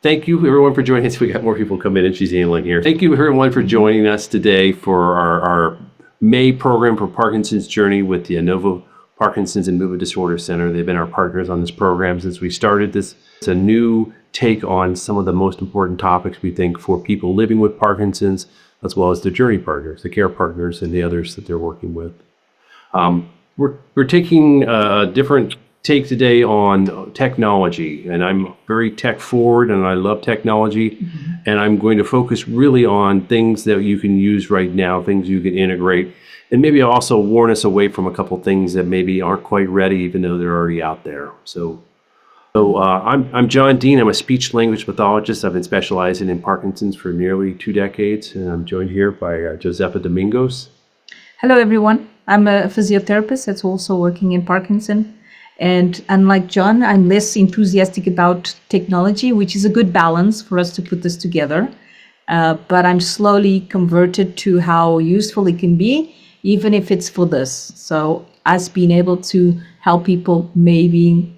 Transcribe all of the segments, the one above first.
Thank you everyone for joining us. We got more people come in and she's handling here. Thank you everyone for joining us today for our May program for Parkinson's Journey with the Novo Parkinson's and Movement Disorder Center. They've been our partners on this program since we started this. It's a new take on some of the most important topics we think for people living with Parkinson's, as well as the journey partners, the care partners, and the others that they're working with. We're taking a different take today on technology, and I'm very tech forward and I love technology, and I'm going to focus really on things that you can use right now, things you can integrate, and maybe also warn us away from a couple things that maybe aren't quite ready even though they're already out there. So I'm John Dean. I'm a speech language pathologist. I've been specializing in Parkinson's for nearly 2 decades, and I'm joined here by Josefa Domingos. Hello, everyone. I'm a physiotherapist that's also working in Parkinson. And unlike John, I'm less enthusiastic about technology, which is a good balance for us to put this together. But I'm slowly converted to how useful it can be, even if it's for this. So us being able to help people maybe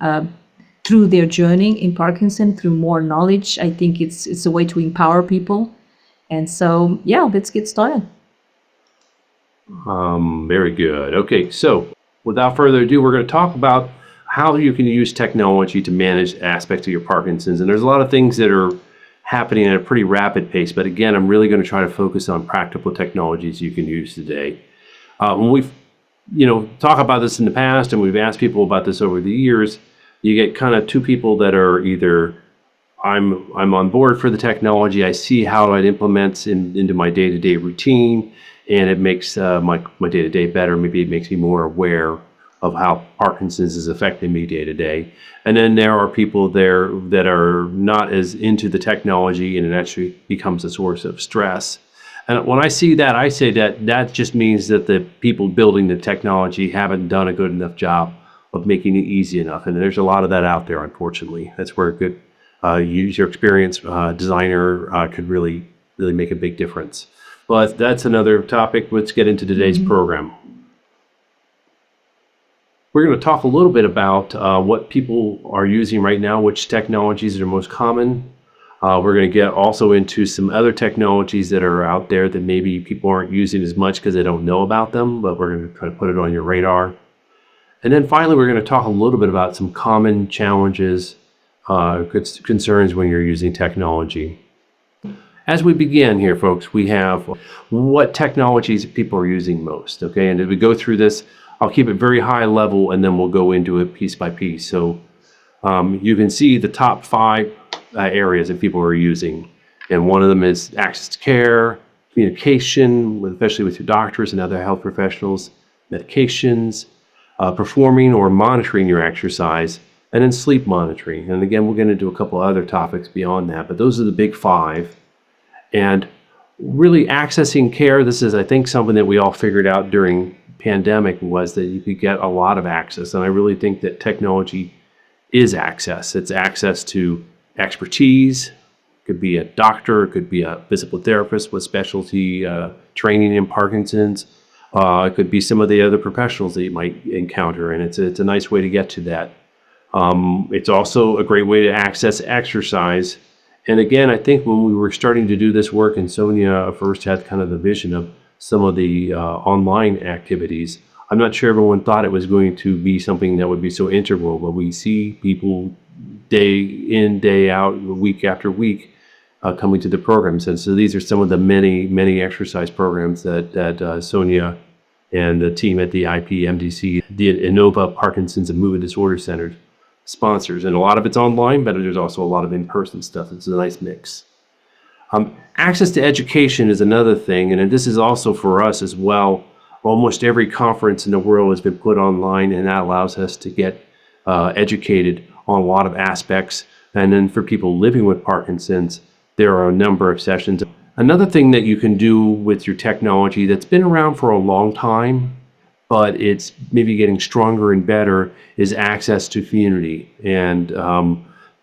through their journey in Parkinson, through more knowledge, I think it's a way to empower people. And so, yeah, let's get started. Very good. Okay, so without further ado, we're going to talk about how you can use technology to manage aspects of your Parkinson's. And there's a lot of things that are happening at a pretty rapid pace, but again, I'm really going to try to focus on practical technologies you can use today. When we've talked about this in the past, and we've asked people about this over the years, you get kind of two people that are either I'm on board for the technology, I see how it implements into my day-to-day routine, and it makes my day-to-day better. Maybe it makes me more aware of how Parkinson's is affecting me day-to-day. And then there are people there that are not as into the technology, and it actually becomes a source of stress. And when I see that, I say that just means that the people building the technology haven't done a good enough job of making it easy enough. And there's a lot of that out there, unfortunately. That's where a good user experience designer could really make a big difference. But that's another topic. Let's get into today's program. We're going to talk a little bit about what people are using right now, which technologies are most common. We're going to get also into some other technologies that are out there that maybe people aren't using as much because they don't know about them, but we're going to try to put it on your radar. And then finally, we're going to talk a little bit about some common challenges, concerns when you're using technology. As we begin here, folks, we have what technologies people are using most, okay? And as we go through this, I'll keep it very high level, and then we'll go into it piece by piece. So you can see the top 5 areas that people are using. And one of them is access to care, communication, especially with your doctors and other health professionals, medications, performing or monitoring your exercise, and then sleep monitoring. And again, we'll get into a couple other topics beyond that, but those are the big 5. And really accessing care, this is, I think, something that we all figured out during pandemic, was that you could get a lot of access. And I really think that technology is access. It's access to expertise. It could be a doctor, it could be a physical therapist with specialty training in Parkinson's. It could be some of the other professionals that you might encounter, and it's a nice way to get to that. It's also a great way to access exercise. And again, I think when we were starting to do this work, and Sonia first had kind of the vision of some of the online activities, I'm not sure everyone thought it was going to be something that would be so integral, but we see people day in, day out, week after week, coming to the programs. And so these are some of the many exercise programs that Sonia and the team at the IPMDC, the Innova Parkinson's and Movement Disorder Center, sponsors. And a lot of it's online, but there's also a lot of in-person stuff. It's a nice mix. Access to education is another thing, and this is also for us as well. Almost every conference in the world has been put online, and that allows us to get educated on a lot of aspects. And then for people living with Parkinson's, there are a number of sessions. Another thing that you can do with your technology that's been around for a long time, but it's maybe getting stronger and better, is access to community. And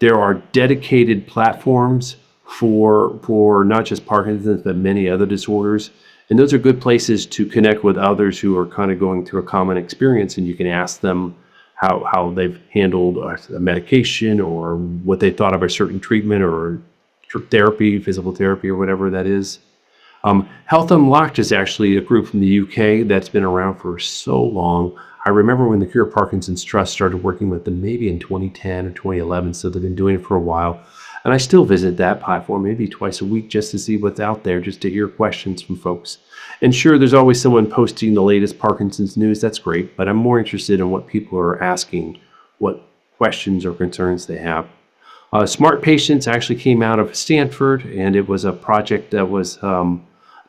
there are dedicated platforms for not just Parkinson's, but many other disorders. And those are good places to connect with others who are kind of going through a common experience, and you can ask them how they've handled a medication or what they thought of a certain treatment or therapy, physical therapy, or whatever that is. Health Unlocked is actually a group from the UK that's been around for so long. I remember when the Cure Parkinson's Trust started working with them maybe in 2010 or 2011, so they've been doing it for a while. And I still visit that platform maybe twice a week just to see what's out there, just to hear questions from folks. And sure, there's always someone posting the latest Parkinson's news. That's great, but I'm more interested in what people are asking, what questions or concerns they have. Smart Patients actually came out of Stanford, and it was a project that was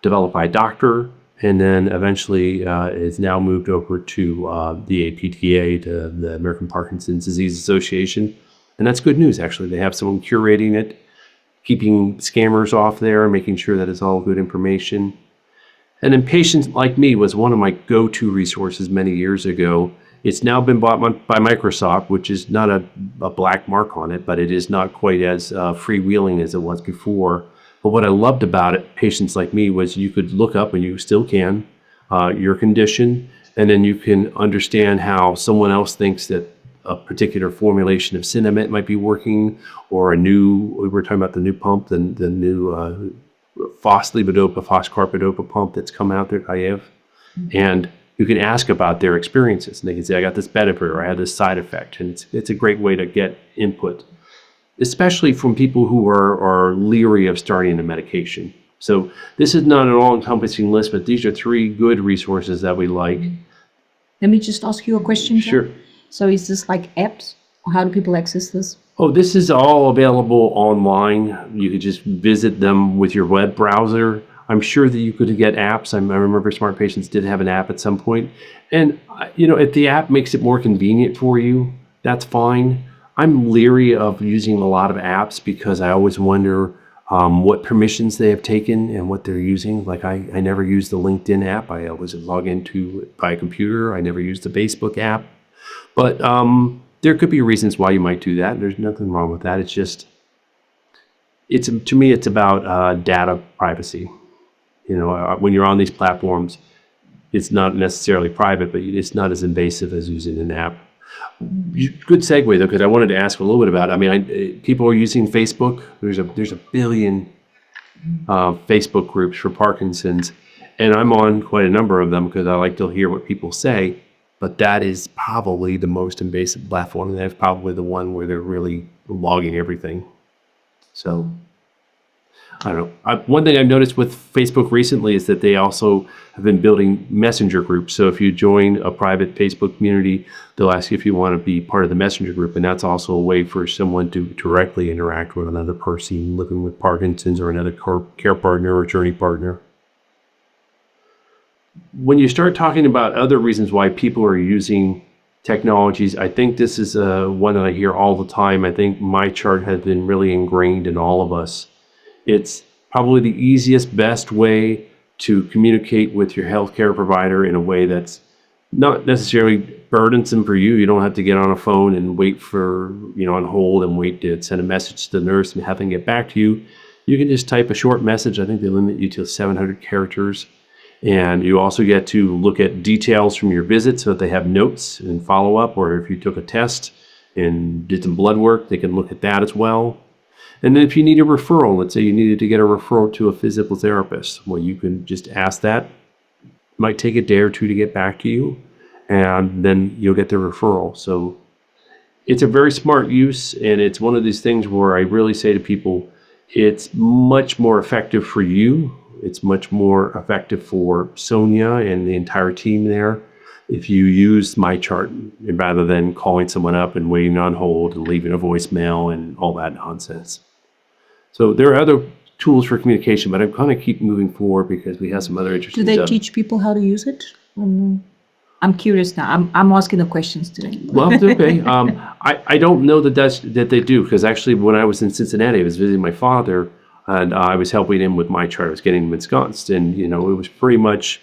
developed by a doctor, and then eventually is now moved over to the APTA, to the American Parkinson's Disease Association. And that's good news, actually. They have someone curating it, keeping scammers off there, making sure that it's all good information. And then Patients Like Me was one of my go-to resources many years ago. It's now been bought by Microsoft, which is not a black mark on it, but it is not quite as freewheeling as it was before. But what I loved about it, Patients Like Me, was you could look up, and you still can, your condition, and then you can understand how someone else thinks that a particular formulation of Cinemet might be working, or we were talking about the new pump, the new phospholipidopa, phoscarbidopa pump that's come out there, IF. And you can ask about their experiences, and they can say, I got this benefit, or I had this side effect. And it's a great way to get input, especially from people who are leery of starting a medication. So this is not an all-encompassing list, but these are 3 good resources that we like. Let me just ask you a question, John. Sure. So is this like apps? Or how do people access this? Oh, this is all available online. You could just visit them with your web browser. I'm sure that you could get apps. I remember Smart Patients did have an app at some point. And, if the app makes it more convenient for you, that's fine. I'm leery of using a lot of apps because I always wonder what permissions they have taken and what they're using. Like I never use the LinkedIn app. I always log into it by computer. I never use the Facebook app. But there could be reasons why you might do that. There's nothing wrong with that. It's just, to me, it's about data privacy. When you're on these platforms, it's not necessarily private, but it's not as invasive as using an app. Good segue though, because I wanted to ask a little bit about it. People are using Facebook. There's a billion Facebook groups for Parkinson's, and I'm on quite a number of them because I like to hear what people say. But that is probably the most invasive platform, and that's probably the one where they're really logging everything. So I don't know. One thing I've noticed with Facebook recently is that they also have been building messenger groups. So if you join a private Facebook community, they'll ask you if you want to be part of the messenger group. And that's also a way for someone to directly interact with another person living with Parkinson's, or another care partner or journey partner. When you start talking about other reasons why people are using technologies, I think this is one that I hear all the time. I think MyChart has been really ingrained in all of us. It's probably the easiest, best way to communicate with your healthcare provider in a way that's not necessarily burdensome for you. You don't have to get on a phone and wait on hold and wait to send a message to the nurse and have them get back to you. You can just type a short message. I think they limit you to 700 characters. And you also get to look at details from your visit so that they have notes and follow-up, or if you took a test and did some blood work, they can look at that as well. And then if you need a referral, let's say you needed to get a referral to a physical therapist, well, you can just ask that. It might take a day or two to get back to you, and then you'll get the referral. So it's a very smart use, and it's one of these things where I really say to people, it's much more effective for you. It's much more effective for Sonia and the entire team there if you use MyChart rather than calling someone up and waiting on hold and leaving a voicemail and all that nonsense. So there are other tools for communication, but I'm going to keep moving forward because we have some other interesting stuff. Do they stuff. teach people how to use it? I'm curious now. I'm asking the questions today. Well, okay. I don't know that they do, because actually when I was in Cincinnati, I was visiting my father, and I was helping him with MyChart. I was getting him ensconced, and it was pretty much,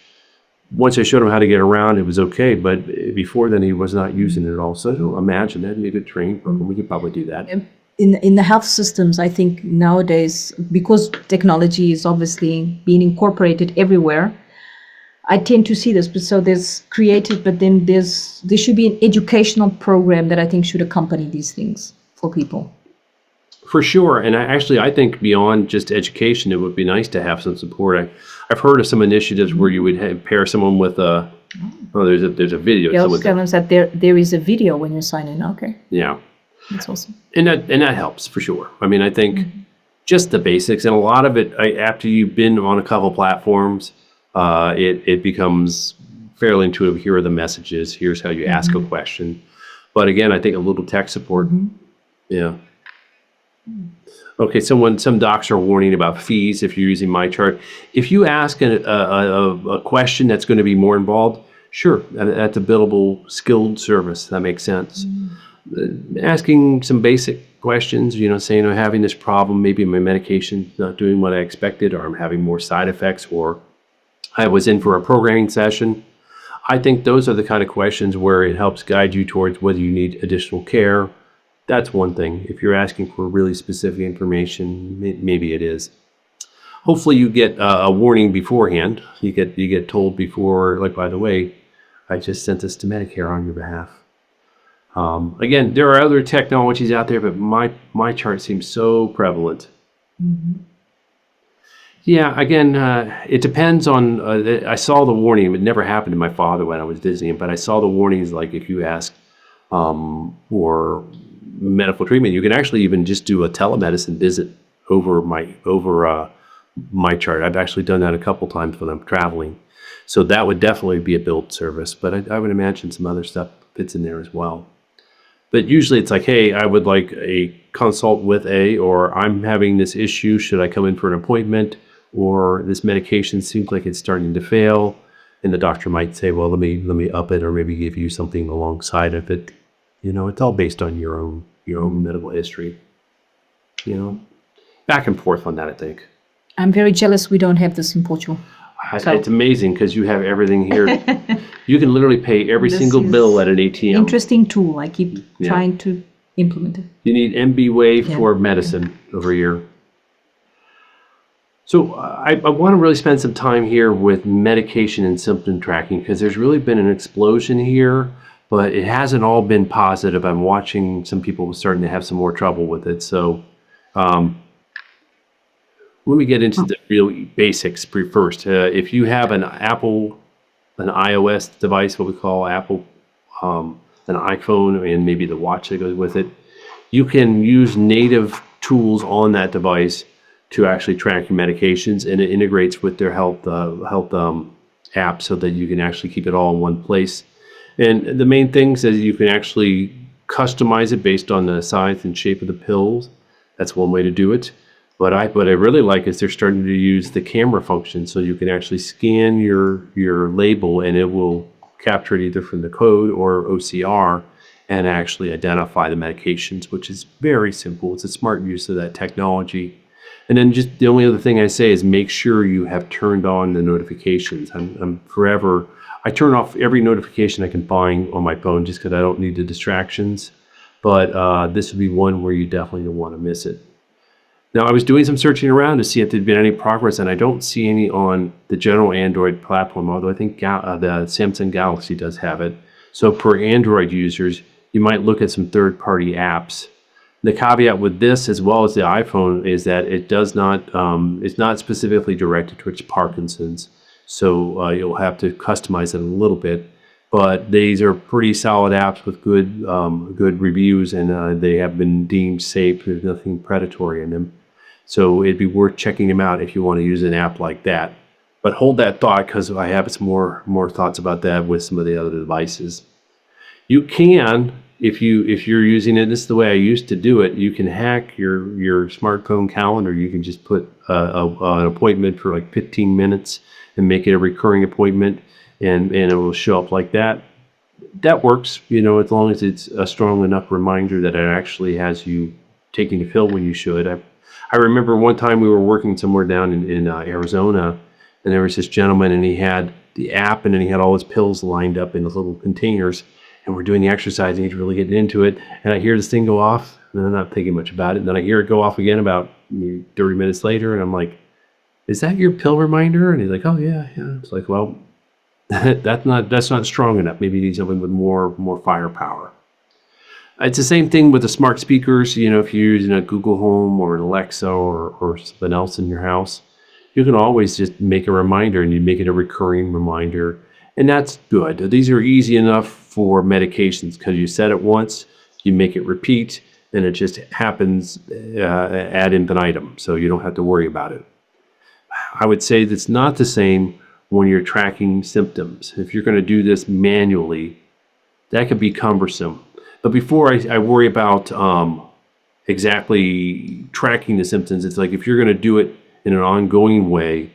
once I showed him how to get around, it was okay. But before then, he was not using it at all. So imagine that'd be a good training program. We could probably do that. In the health systems, I think nowadays, because technology is obviously being incorporated everywhere, I tend to see this. But so there's creative, but then there should be an educational program that I think should accompany these things for people. For sure. And I think beyond just education, it would be nice to have some support. I've heard of some initiatives where you would pair someone with there's a video. Yeah, I someone was telling us that there is a video when you sign in. Okay, yeah. that's awesome. And that helps for sure. I mean, I think just the basics, and a lot of it, after you've been on a couple platforms, it becomes fairly intuitive. Here are the messages. Here's how you ask a question. But again, I think a little tech support. Yeah. Okay, some docs are warning about fees if you're using MyChart. If you ask a question that's going to be more involved, sure, that's a billable skilled service. That makes sense. Asking some basic questions, saying I'm having this problem, maybe my medication's not doing what I expected, or I'm having more side effects, or I was in for a programming session. I think those are the kind of questions where it helps guide you towards whether you need additional care. That's one thing. If you're asking for really specific information, maybe it is. Hopefully you get a warning beforehand. You get told before, like, by the way, I just sent this to Medicare on your behalf. Again, there are other technologies out there, but MyChart seems so prevalent. Yeah, again, it depends on, I saw the warning. It never happened to my father when I was visiting him, but I saw the warnings, like if you ask for medical treatment, you can actually even just do a telemedicine visit over MyChart. I've actually done that a couple times when I'm traveling. So that would definitely be a billed service, but I would imagine some other stuff fits in there as well. But usually it's like, hey, I would like a consult with or I'm having this issue. Should I come in for an appointment? Or this medication seems like it's starting to fail. And the doctor might say, well, let me up it, or maybe give you something alongside of it. It's all based on your own medical history. Back and forth on that, I think. I'm very jealous we don't have this in Portugal. It's amazing because you have everything here. You can literally pay every single bill at an ATM. Interesting tool. I keep trying to implement it. You need MBWay for medicine over here. So I want to really spend some time here with medication and symptom tracking, because there's really been an explosion here, but it hasn't all been positive. I'm watching some people starting to have some more trouble with it. So let me get into the real basics first. If you have an iOS device, what we call Apple, an iPhone, and maybe the watch that goes with it, you can use native tools on that device to actually track your medications, and it integrates with their health app so that you can actually keep it all in one place. And the main thing is you can actually customize it based on the size and shape of the pills. That's one way to do it. What I really like is they're starting to use the camera function, so you can actually scan your label and it will capture it either from the code or OCR and actually identify the medications, which is very simple. It's a smart use of that technology. And then just the only other thing I say is make sure you have turned on the notifications. I turn off every notification I can find on my phone just because I don't need the distractions. But this would be one where you definitely don't want to miss it. Now, I was doing some searching around to see if there'd been any progress, and I don't see any on the general Android platform, although I think the Samsung Galaxy does have it. So for Android users, you might look at some third-party apps. The caveat with this, as well as the iPhone, is that it does not, it's not specifically directed towards Parkinson's. So you'll have to customize it a little bit. But these are pretty solid apps with good reviews, and they have been deemed safe. There's nothing predatory in them. So it'd be worth checking them out if you want to use an app like that. But hold that thought, because I have some more thoughts about that with some of the other devices. You can, if you're using it, this is the way I used to do it, you can hack your smartphone calendar. You can just put an appointment for like 15 minutes and make it a recurring appointment, and it will show up like that. That works, as long as it's a strong enough reminder that it actually has you taking a pill when you should. I remember one time we were working somewhere down in Arizona, and there was this gentleman, and he had the app, and then he had all his pills lined up in those little containers, and we're doing the exercise, and he's really getting into it, and I hear this thing go off, and I'm not thinking much about it, and then I hear it go off again about 30 minutes later, and I'm like, is that your pill reminder? And he's like, oh yeah. It's like, well, that's not strong enough. Maybe you need something with more firepower. It's the same thing with the smart speakers. If you're using a Google Home or an Alexa or something else in your house, you can always just make a reminder and you make it a recurring reminder. And that's good. These are easy enough for medications because you set it once, you make it repeat, and it just happens ad infinitum. So you don't have to worry about it. I would say that's not the same when you're tracking symptoms. If you're going to do this manually, that could be cumbersome. But before I worry about exactly tracking the symptoms, it's like if you're going to do it in an ongoing way,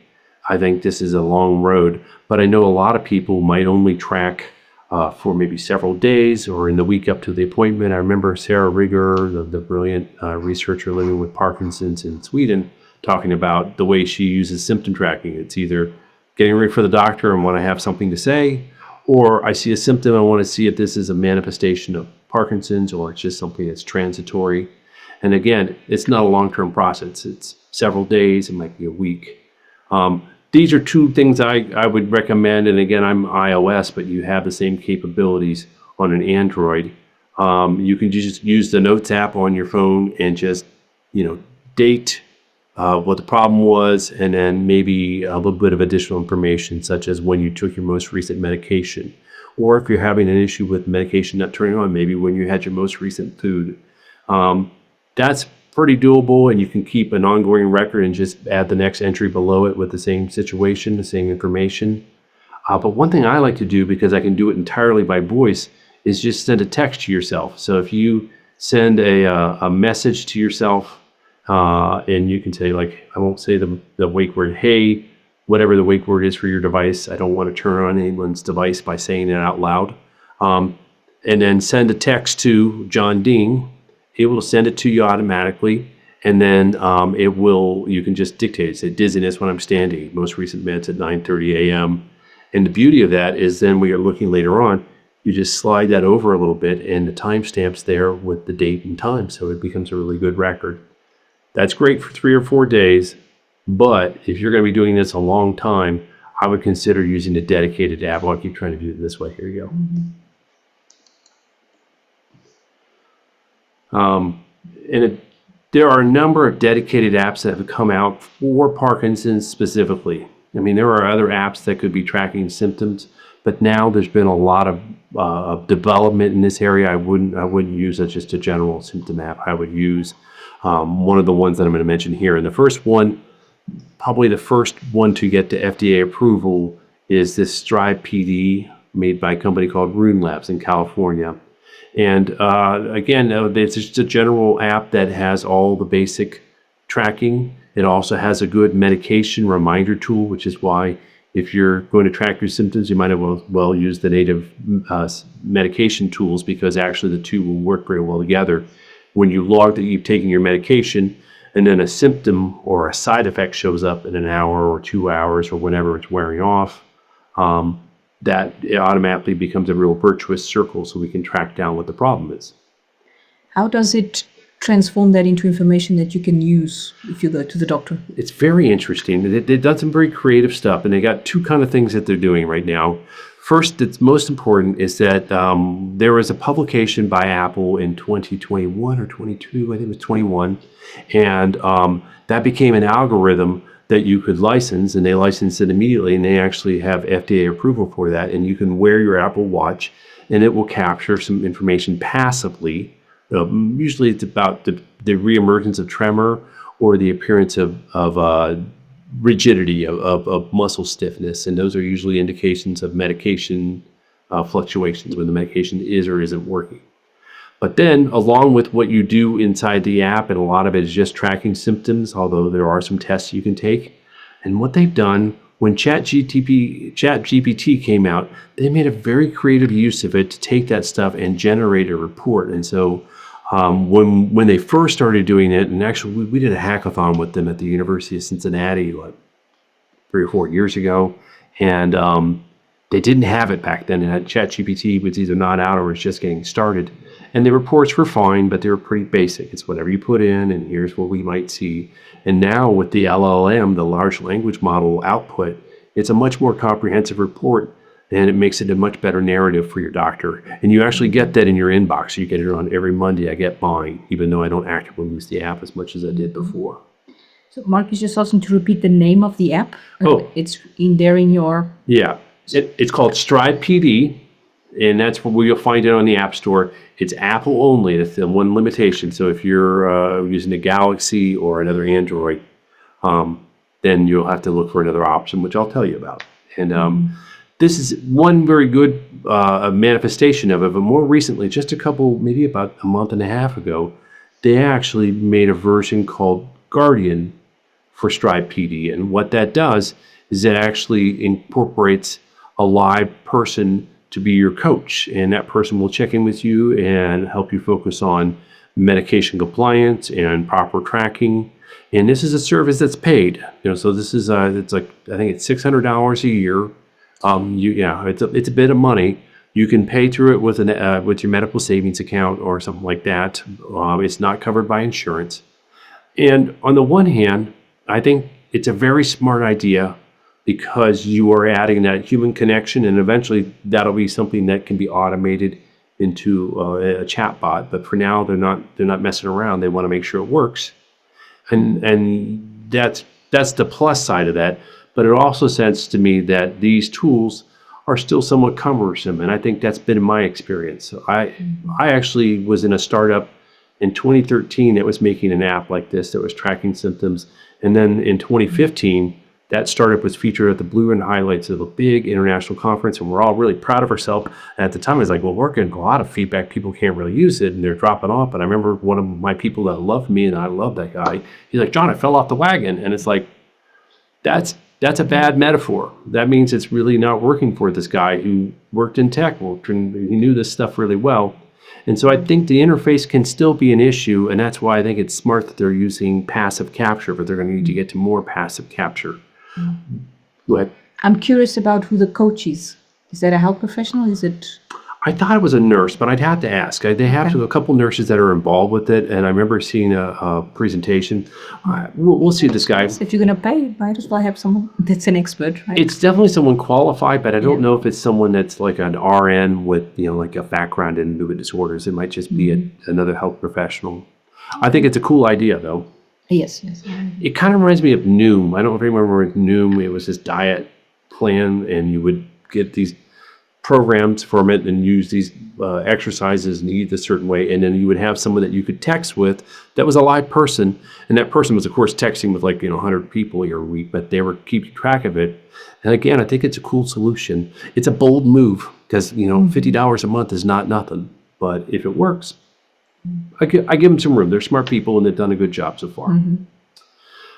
I think this is a long road. But I know a lot of people might only track for maybe several days or in the week up to the appointment. I remember Sarah Rigger, the brilliant researcher living with Parkinson's in Sweden, talking about the way she uses symptom tracking. It's either getting ready for the doctor and want to have something to say, or I see a symptom, I want to see if this is a manifestation of Parkinson's or it's just something that's transitory. And again, it's not a long-term process. It's several days, it might be a week. These are two things I would recommend. And again, I'm iOS, but you have the same capabilities on an Android. You can just use the Notes app on your phone and just, date what the problem was, and then maybe a little bit of additional information, such as when you took your most recent medication. Or if you're having an issue with medication not turning on, maybe when you had your most recent food. That's pretty doable, and you can keep an ongoing record and just add the next entry below it with the same situation, the same information. But one thing I like to do, because I can do it entirely by voice, is just send a text to yourself. So if you send a message to yourself, and you can say, like, I won't say the wake word, hey, whatever the wake word is for your device. I don't want to turn on anyone's device by saying it out loud. And then send a text to John Dean. It will send it to you automatically. And then you can just dictate it. Say dizziness when I'm standing, most recent meds at 9:30 a.m. And the beauty of that is then when you're looking later on, you just slide that over a little bit and the timestamp's there with the date and time. So it becomes a really good record. That's great for 3 or 4 days, but if you're going to be doing this a long time, I would consider using a dedicated app. I'll keep trying to do it this way. Here you go. There are a number of dedicated apps that have come out for Parkinson's specifically. I mean, there are other apps that could be tracking symptoms, but now there's been a lot of development in this area. I wouldn't use just a general symptom app. I would use one of the ones that I'm going to mention here. And the first one, probably the first one to get to FDA approval, is this Strive PD made by a company called Rune Labs in California. And again, it's just a general app that has all the basic tracking. It also has a good medication reminder tool, which is why if you're going to track your symptoms, you might as well use the native medication tools, because actually the two will work very well together. When you log that you've taken your medication and then a symptom or a side effect shows up in an hour or 2 hours or whenever it's wearing off, that it automatically becomes a real virtuous circle so we can track down what the problem is. How does it transform that into information that you can use if you go to the doctor? It's very interesting. They've done some very creative stuff, and they got two kind of things that they're doing right now. First, that's most important is that there was a publication by Apple in 2021 or 22, I think it was 21, and that became an algorithm that you could license, and they licensed it immediately, and they actually have FDA approval for that, and you can wear your Apple Watch, and it will capture some information passively. Usually it's about the reemergence of tremor or the appearance of rigidity, of muscle stiffness, and those are usually indications of medication fluctuations when the medication is or isn't working. But then, along with what you do inside the app, and a lot of it is just tracking symptoms, although there are some tests you can take. And what they've done, when ChatGPT came out, they made a very creative use of it to take that stuff and generate a report. And so when they first started doing it, and actually we did a hackathon with them at the University of Cincinnati, like 3 or 4 years ago, and they didn't have it back then. It had ChatGPT was either not out or was just getting started. And the reports were fine, but they were pretty basic. It's whatever you put in, and here's what we might see. And now with the LLM, the large language model output, it's a much more comprehensive report and it makes it a much better narrative for your doctor. And you actually get that in your inbox. You get it on every Monday. I get mine, even though I don't actively use the app as much as I did before. So Mark, is just asking to repeat the name of the app. Oh. It's in there in your... Yeah, it's called Stride PD, and that's where you'll find it on the App Store. It's Apple only. That's the one limitation. So if you're using a Galaxy or another Android, then you'll have to look for another option, which I'll tell you about. And this is one very good manifestation of it. But more recently, just maybe about a month and a half ago, they actually made a version called Guardian for Stride PD. And what that does is it actually incorporates a live person to be your coach. And that person will check in with you and help you focus on medication compliance and proper tracking. And this is a service that's paid. So this is it's like, I think it's $600 a year. It's a bit of money. You can pay through it with your medical savings account or something like that. It's not covered by insurance. And on the one hand, I think it's a very smart idea because you are adding that human connection, and eventually that'll be something that can be automated into a chat bot. But for now, they're not messing around. They want to make sure it works, and that's the plus side of that. But it also says to me that these tools are still somewhat cumbersome, and I think that's been my experience. So I actually was in a startup in 2013 that was making an app like this that was tracking symptoms, and then in 2015. That startup was featured at the Blue and Highlights of a big international conference, and we're all really proud of ourselves. And at the time, I was like, well, we're getting a lot of feedback. People can't really use it, and they're dropping off. And I remember one of my people that loved me, and I love that guy. He's like, John, I fell off the wagon. And it's like, that's a bad metaphor. That means it's really not working for this guy who worked in tech, and he knew this stuff really well. And so I think the interface can still be an issue, and that's why I think it's smart that they're using passive capture, but they're going to need to get to more passive capture. Go ahead. I'm curious about who the coach is. Is that a health professional? Is it? I thought it was a nurse, but I'd have to ask. They have a couple nurses that are involved with it, and I remember seeing a presentation. We'll see this guy. If you're going to pay, might as well have someone that's an expert, right? It's definitely someone qualified, but I don't know if it's someone that's like an RN with like a background in movement disorders. It might just be another health professional. I think it's a cool idea, though. Yes. It kind of reminds me of Noom. I don't know if you remember Noom. It was this diet plan, and you would get these programs from it and use these exercises and eat a certain way. And then you would have someone that you could text with that was a live person. And that person was, of course, texting with 100 people every week, but they were keeping track of it. And again, I think it's a cool solution. It's a bold move because, $50 a month is not nothing. But if it works, I give them some room. They're smart people, and they've done a good job so far.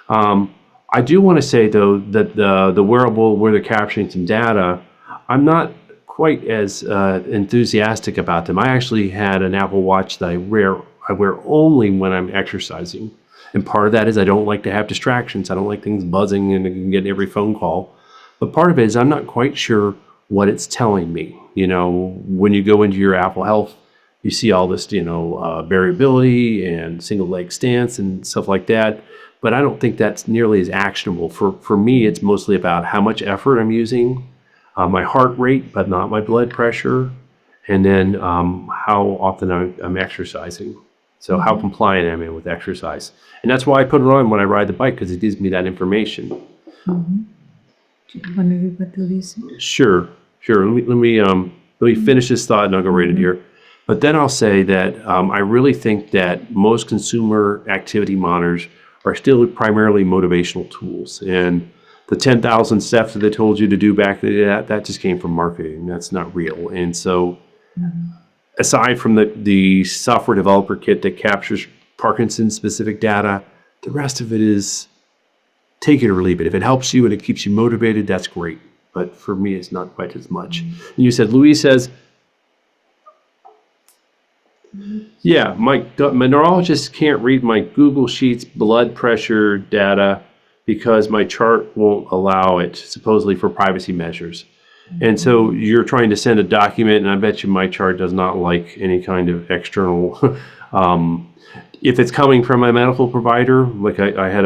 I do want to say, though, that the wearable where they're capturing some data, I'm not quite as enthusiastic about them. I actually had an Apple Watch that I wear only when I'm exercising. And part of that is I don't like to have distractions. I don't like things buzzing and I can get every phone call. But part of it is I'm not quite sure what it's telling me. When you go into your Apple Health, you see all this, variability and single leg stance and stuff like that. But I don't think that's nearly as actionable. For me, it's mostly about how much effort I'm using, my heart rate, but not my blood pressure, and then how often I'm exercising. So how compliant am I with exercise? And that's why I put it on when I ride the bike, because it gives me that information. Do you want to read what Louise said? Sure. Let me finish this thought, and I'll go right in here. But then I'll say that I really think that most consumer activity monitors are still primarily motivational tools. And the 10,000 steps that they told you to do back then, that just came from marketing. That's not real. And so aside from the software developer kit that captures Parkinson specific data, the rest of it is take it or leave it. If it helps you and it keeps you motivated, that's great. But for me, it's not quite as much. And you said, Louise says, yeah, my neurologist can't read my Google Sheets blood pressure data because my chart won't allow it, supposedly for privacy measures. And so you're trying to send a document, and I bet you my chart does not like any kind of external. If it's coming from a medical provider, like I had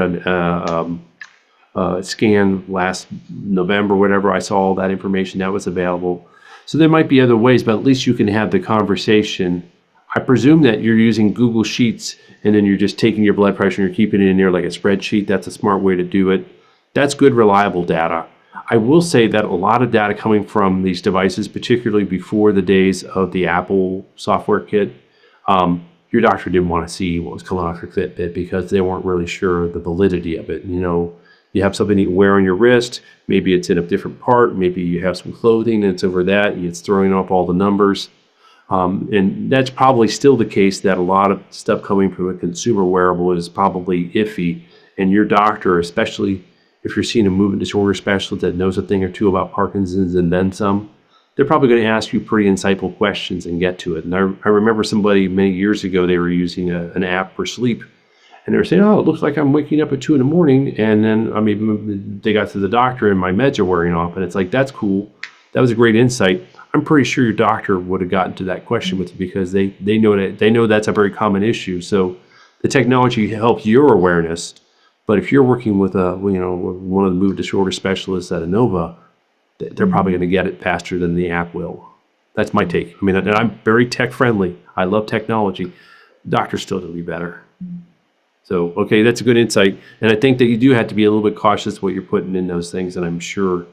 scan last November, whatever. I saw all that information that was available. So there might be other ways, but at least you can have the conversation. I presume that you're using Google Sheets and then you're just taking your blood pressure and you're keeping it in there like a spreadsheet. That's a smart way to do it. That's good, reliable data. I will say that a lot of data coming from these devices, particularly before the days of the Apple software kit, your doctor didn't want to see what was coming off your Fitbit because they weren't really sure the validity of it. You know, you have something you wear on your wrist, maybe it's in a different part, maybe you have some clothing and it's over that, and it's throwing up all the numbers. And that's probably still the case, that a lot of stuff coming from a consumer wearable is probably iffy. And your doctor, especially if you're seeing a movement disorder specialist that knows a thing or two about Parkinson's and then some, they're probably going to ask you pretty insightful questions and get to it. And I remember somebody many years ago, they were using an app for sleep. And they were saying, oh, it looks like I'm waking up at 2 a.m. And then, they got to the doctor and my meds are wearing off. And it's like, that's cool. That was a great insight. I'm pretty sure your doctor would have gotten to that question with you because they know that's a very common issue. So the technology helps your awareness. But if you're working with one of the mood disorder specialists at Inova, they're probably going to get it faster than the app will. That's my take. I mean, and I'm very tech friendly. I love technology. Doctors still do be better. So, okay, that's a good insight. And I think that you do have to be a little bit cautious what you're putting in those things. And I'm sure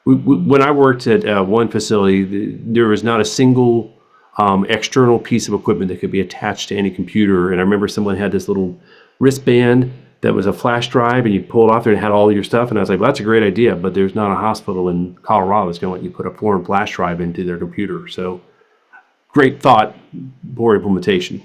when I worked at one facility, there was not a single external piece of equipment that could be attached to any computer. And I remember someone had this little wristband that was a flash drive, and you pull it off there and it had all your stuff. And I was like, well, that's a great idea, but there's not a hospital in Colorado that's going to let you put a foreign flash drive into their computer. So great thought, poor implementation.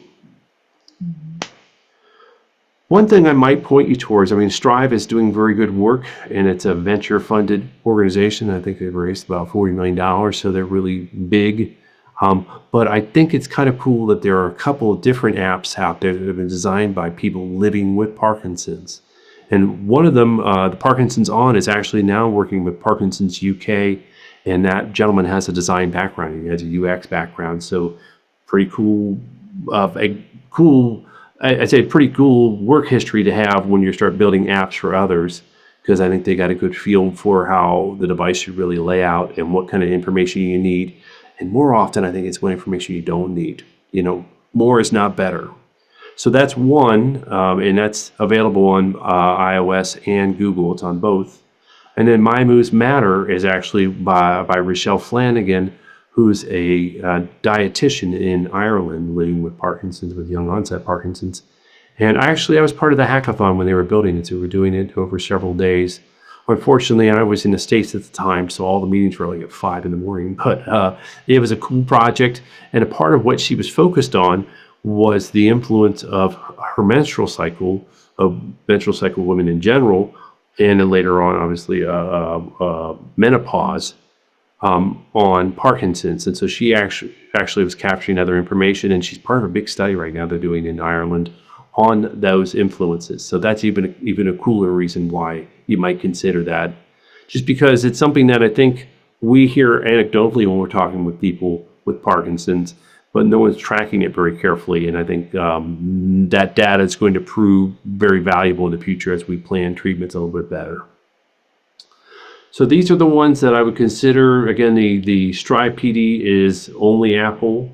One thing I might point you towards, I mean, Strive is doing very good work, and it's a venture-funded organization. I think they've raised about $40 million, so they're really big. But I think it's kind of cool that there are a couple of different apps out there that have been designed by people living with Parkinson's. And one of them, the Parkinson's On, is actually now working with Parkinson's UK, and that gentleman has a design background. He has a UX background, so pretty cool, I'd say pretty cool work history to have when you start building apps for others, because I think they got a good feel for how the device should really lay out and what kind of information you need. And more often, I think it's what information you don't need. You know, more is not better. So that's one, and that's available on iOS and Google. It's on both. And then My Moves Matter is actually by Rochelle Flanagan, who's a dietitian in Ireland living with Parkinson's, with young onset Parkinson's. And I was part of the hackathon when they were building it. So we were doing it over several days. Unfortunately, I was in the States at the time, so all the meetings were like at 5 in the morning. But it was a cool project. And a part of what she was focused on was the influence of her menstrual cycle, of menstrual cycle women in general, and then later on, obviously, menopause, on Parkinson's. And so she actually was capturing other information, and she's part of a big study right now they're doing in Ireland on those influences. So that's even a cooler reason why you might consider that, just because it's something that I think we hear anecdotally when we're talking with people with Parkinson's, but no one's tracking it very carefully. And I think that data is going to prove very valuable in the future as we plan treatments a little bit better. So these are the ones that I would consider. Again, the Strive PD is only Apple.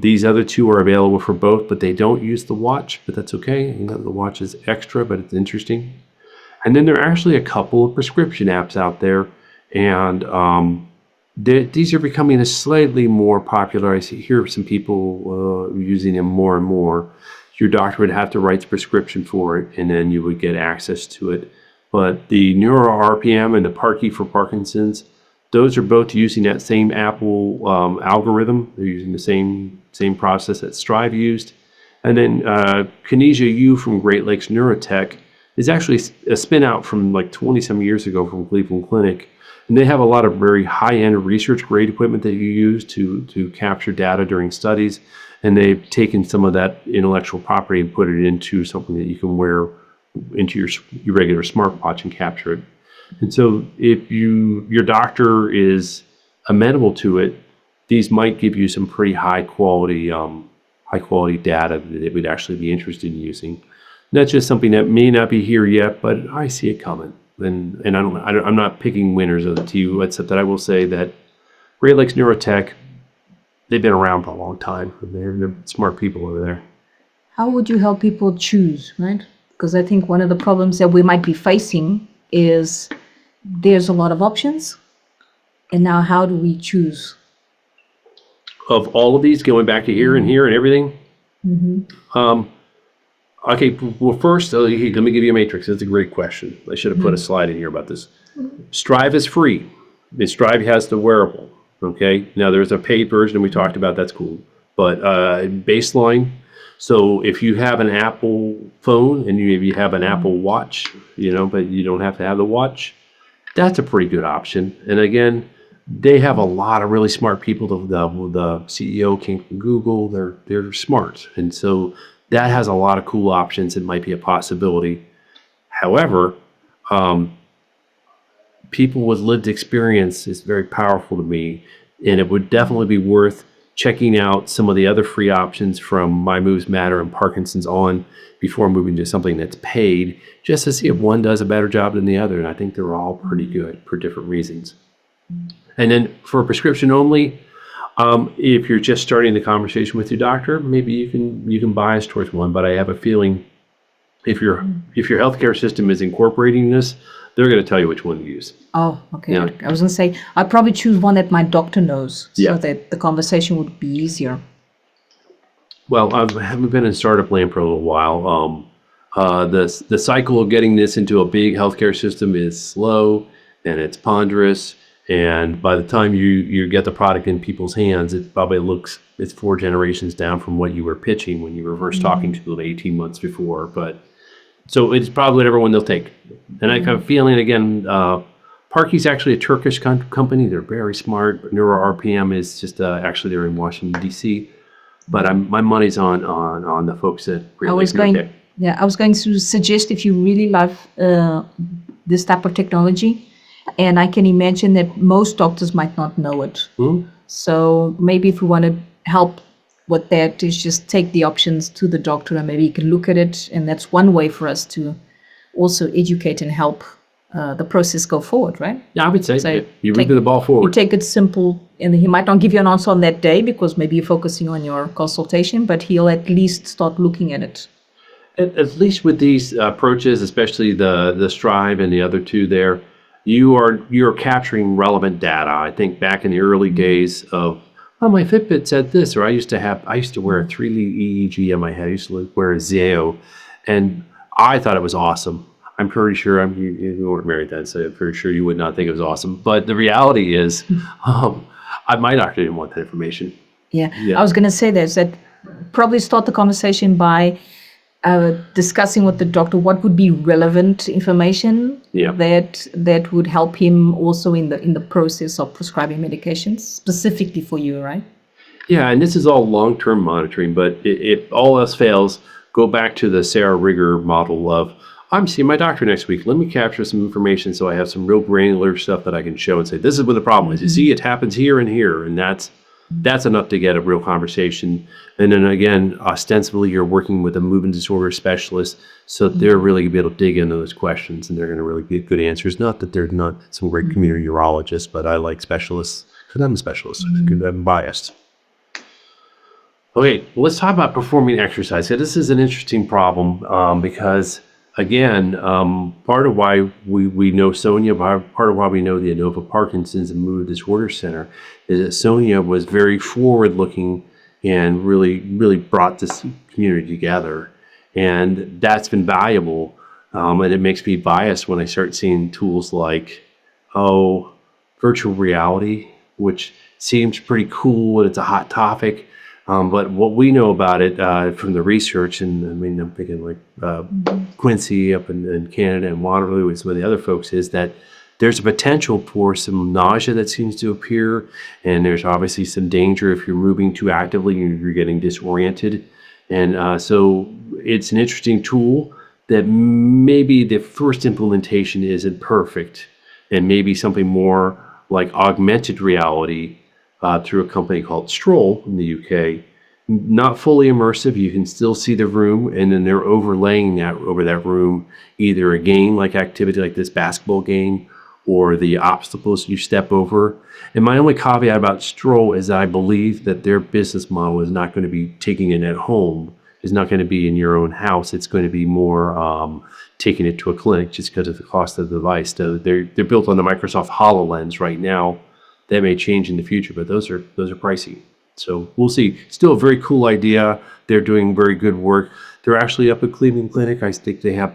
These other two are available for both, but they don't use the watch, but that's okay. You know, the watch is extra, but it's interesting. And then there are actually a couple of prescription apps out there, and these are becoming a slightly more popular. I hear some people using them more and more. Your doctor would have to write the prescription for it, and then you would get access to it. But the Neuro RPM and the Parky for Parkinson's, those are both using that same Apple algorithm. They're using the same process that Strive used. And then Kinesia U from Great Lakes Neurotech is actually a spin out from like 20 some years ago from Cleveland Clinic. And they have a lot of very high-end research grade equipment that you use to capture data during studies. And they've taken some of that intellectual property and put it into something that you can wear into your regular smartwatch and capture it. And so if your doctor is amenable to it, these might give you some pretty high quality data that it would actually be interested in using. That's just something that may not be here yet, but I see it coming. And I'm not picking winners of the two, except that I will say that Great Lakes Neurotech, they've been around for a long time. They're smart people over there. How would you help people choose, right? Because I think one of the problems that we might be facing is there's a lot of options. And now how do we choose? Of all of these, going back to here and everything, okay, well, first, let me give you a matrix. That's a great question. I should have put a slide in here about this. Strive is free. Strive has the wearable, okay? Now, there's a paid version, and we talked about that's cool. But baseline, so if you have an Apple phone and maybe you have an Apple Watch, but you don't have to have the watch, that's a pretty good option. And again, they have a lot of really smart people. The CEO came from Google. They're smart. And so that has a lot of cool options. It might be a possibility. However, people with lived experience is very powerful to me, and it would definitely be worth checking out some of the other free options from My Moves Matter and Parkinson's On before moving to something that's paid, just to see if one does a better job than the other. And I think they're all pretty good for different reasons. And then for prescription only, if you're just starting the conversation with your doctor, maybe you can bias towards one. But I have a feeling if your healthcare system is incorporating this, they're going to tell you which one to use. Oh, okay. Yeah. I was going to say, I'd probably choose one that my doctor knows Yeah. so that the conversation would be easier. Well, I haven't been in startup land for a little while. The cycle of getting this into a big healthcare system is slow and it's ponderous. And by the time you get the product in people's hands, it's 4 generations down from what you were pitching when you were first talking to them 18 months before. But so it's probably whatever one they'll take. And I have a feeling, again, Parky's actually a Turkish company. They're very smart. Neuro RPM is just actually they're in Washington, D.C. But my money's on the folks at Great Lakes Neurotech. I was going to suggest if you really love this type of technology, and I can imagine that most doctors might not know it. So maybe if we want to help with that, is just take the options to the doctor and maybe you can look at it. And that's one way for us to also educate and help the process go forward, right? Yeah, I would say So you move the ball forward. You take it simple, and he might not give you an answer on that day because maybe you're focusing on your consultation, but he'll at least start looking at it. At least with these approaches, especially the Strive and the other two there, you're capturing relevant data. I think back in the early days of, my Fitbit said this, or I used to wear a 3-lead EEG on my head. I used to wear a Zeo, and I thought it was awesome. I'm pretty sure you weren't married then, so I'm pretty sure you would not think it was awesome. But the reality is, my doctor didn't want that information. Yeah. I was going to say this, that probably start the conversation by discussing with the doctor what would be relevant information that would help him also in the process of prescribing medications specifically for you, right? Yeah, and this is all long-term monitoring, but if all else fails, go back to the Sarah Rigger model of, I'm seeing my doctor next week. Let me capture some information so I have some real granular stuff that I can show and say, this is what the problem is. You see, it happens here and here, and that's enough to get a real conversation. And then again, ostensibly, you're working with a movement disorder specialist, so they're really going to be able to dig into those questions, and they're going to really get good answers. Not that they're not some great community urologists, but I like specialists because I'm a specialist. I'm biased. Okay, well, let's talk about performing exercise. So this is an interesting problem because, again, part of why we know Sonia, part of why we know the Inova Parkinson's and Movement Disorder Center is that Sonia was very forward-looking and really brought this community together. And that's been valuable. And it makes me biased when I start seeing tools like, virtual reality, which seems pretty cool and it's a hot topic. But what we know about it from the research, and I mean, I'm thinking like Quincy up in Canada and Waterloo and some of the other folks, is that there's a potential for some nausea that seems to appear, and there's obviously some danger if you're moving too actively and you're getting disoriented. And so it's an interesting tool that maybe the first implementation isn't perfect, and maybe something more like augmented reality through a company called Stroll in the UK not fully immersive. You can still see the room, and then they're overlaying that over that room, either a game like activity like this basketball game or the obstacles you step over. And my only caveat about Stroll is I believe that their business model is not going to be taking it at home. It's not going to be in your own house. It's going to be more taking it to a clinic just because of the cost of the device. So they're built on the Microsoft HoloLens right now. That may change in the future, but those are pricey. So we'll see. Still a very cool idea. They're doing very good work. They're actually up at Cleveland Clinic. I think they have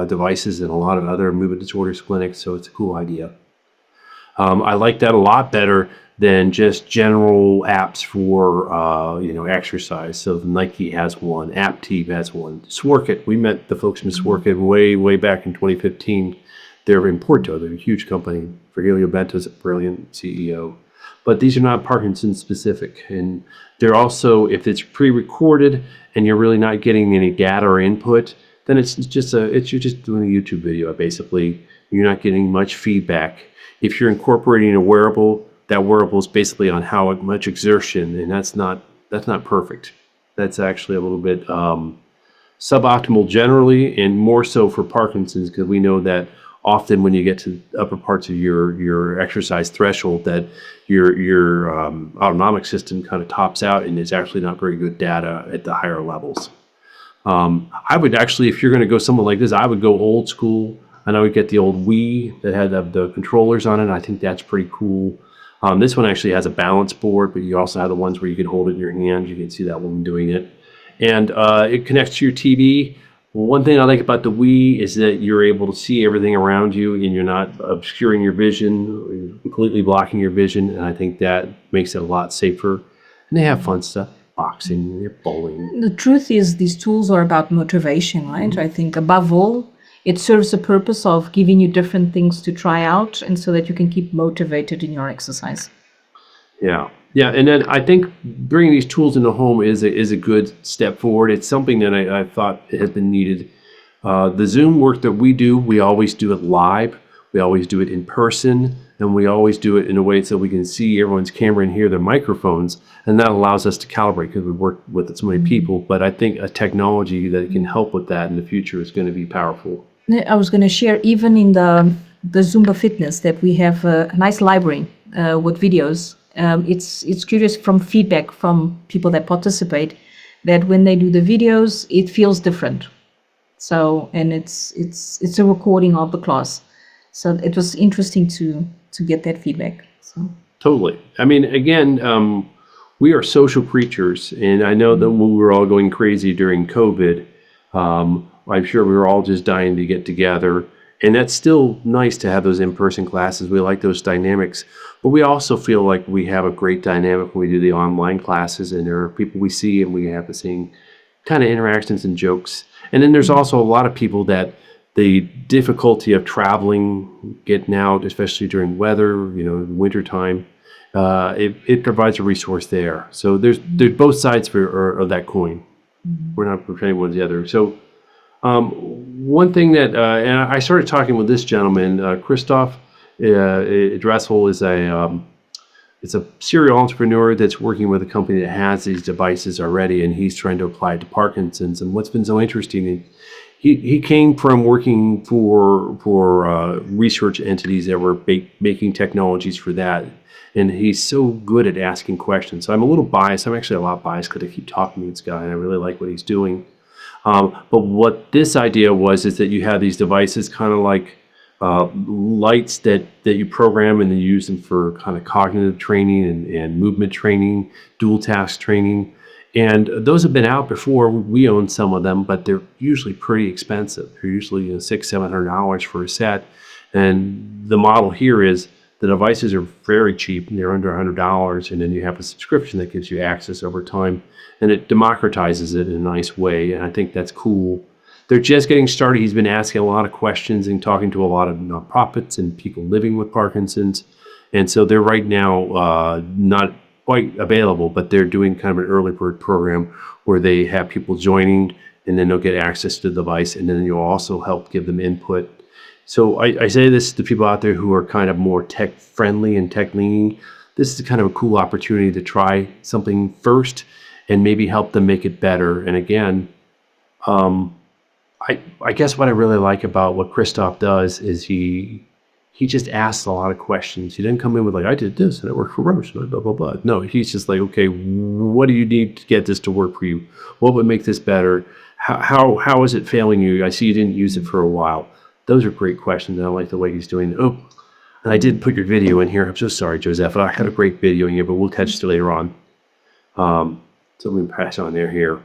devices in a lot of other movement disorders clinics, so it's a cool idea. I like that a lot better than just general apps for exercise. So Nike has one, AppTeam has one, Sworkit. We met the folks from Sworkit way back in 2015. They're in Porto. They're a huge company. Virgilio Bento's a brilliant CEO. But these are not Parkinson specific, and they're also, if it's pre-recorded and you're really not getting any data or input, then you're just doing a YouTube video. Basically, you're not getting much feedback. If you're incorporating a wearable, that wearable is basically on how much exertion, and that's not perfect. That's actually a little bit suboptimal generally, and more so for Parkinson's, because we know that often when you get to the upper parts of your exercise threshold, that your autonomic system kind of tops out, and it's actually not very good data at the higher levels. I would actually, if you're going to go somewhere like this, I would go old school, and I would get the old Wii that had the controllers on it. I think that's pretty cool. This one actually has a balance board, but you also have the ones where you can hold it in your hand. You can see that woman doing it. And it connects to your TV. One thing I like about the Wii is that you're able to see everything around you, and you're not obscuring your vision, or you're completely blocking your vision, and I think that makes it a lot safer. And they have fun stuff, boxing, bowling. The truth is, these tools are about motivation, right? I think above all, it serves the purpose of giving you different things to try out, and so that you can keep motivated in your exercise. Yeah. And then I think bringing these tools into home is a good step forward. It's something that I thought has been needed. The Zoom work that we always do it live. We always do it in person, and we always do it in a way so we can see everyone's camera and hear their microphones, and that allows us to calibrate because we work with so many people. But I think a technology that can help with that in the future is going to be powerful. I was going to share, even in the Zumba Fitness, that we have a nice library with videos. It's curious from feedback from people that participate that when they do the videos, it feels different. So, and it's a recording of the class. So it was interesting to get that feedback. So. Totally. I mean, again, we are social creatures, and I know that when we were all going crazy during COVID, I'm sure we were all just dying to get together. And that's still nice to have those in-person classes. We like those dynamics. But we also feel like we have a great dynamic when we do the online classes, and there are people we see and we have the same kind of interactions and jokes. And then there's also a lot of people that the difficulty of traveling, getting out, especially during weather, wintertime, it provides a resource there. So there's both sides of that coin. We're not pretending one's the other. So one thing that, and I started talking with this gentleman, Christoph Dressel is a serial entrepreneur that's working with a company that has these devices already, and he's trying to apply it to Parkinson's. And what's been so interesting is he came from working for research entities that were making technologies for that. And he's so good at asking questions. So I'm a little biased. I'm actually a lot biased because I keep talking to this guy, and I really like what he's doing. But what this idea is that you have these devices kind of like lights that you program, and then use them for kind of cognitive training and movement training, dual task training. And those have been out before. We own some of them, but they're usually pretty expensive. They're usually $600-700 for a set. And the model here is the devices are very cheap, and they're under $100, and then you have a subscription that gives you access over time, and it democratizes it in a nice way, and I think that's cool. They're just getting started. He's been asking a lot of questions and talking to a lot of nonprofits and people living with Parkinson's, and so they're right now not quite available, but they're doing kind of an early bird program where they have people joining, and then they'll get access to the device, and then you'll also help give them input. So I say this to people out there who are kind of more tech friendly and tech leaning. This is kind of a cool opportunity to try something first. and maybe help them make it better. And again, I guess what I really like about what Christoph does is he just asks a lot of questions. He didn't come in with like, I did this and it worked for Roche, blah, blah, blah, blah. No, he's just like, okay, what do you need to get this to work for you? What would make this better? How is it failing you? I see you didn't use it for a while. Those are great questions. And I like the way he's doing it. Oh, and I did put your video in here. I'm so sorry, Josefa. I had a great video in here, but we'll catch it later on. So let me pass on there here.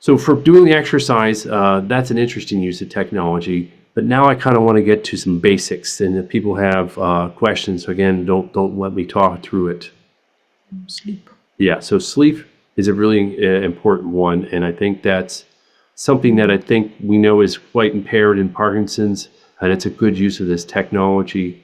So for doing the exercise, that's an interesting use of technology. But now I kind of want to get to some basics, and if people have questions, so again, don't let me talk through it. Sleep. Yeah, so sleep is a really important one, and I think that's something that I think we know is quite impaired in Parkinson's, and it's a good use of this technology.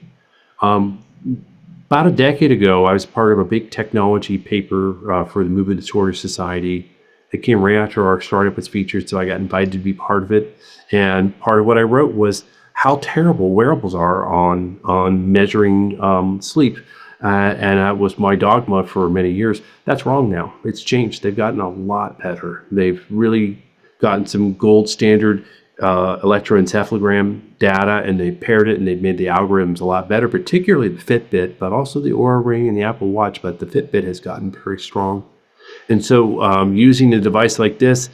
About a decade ago, I was part of a big technology paper for the Movement Disorder Society. It came right after our startup was featured, so I got invited to be part of it. And part of what I wrote was how terrible wearables are on measuring sleep. And that was my dogma for many years. That's wrong now. It's changed. They've gotten a lot better. They've really gotten some gold standard electroencephalogram data, and they paired it and they've made the algorithms a lot better, particularly the Fitbit, but also the Oura Ring and the Apple Watch. But the Fitbit has gotten very strong. And so using a device like this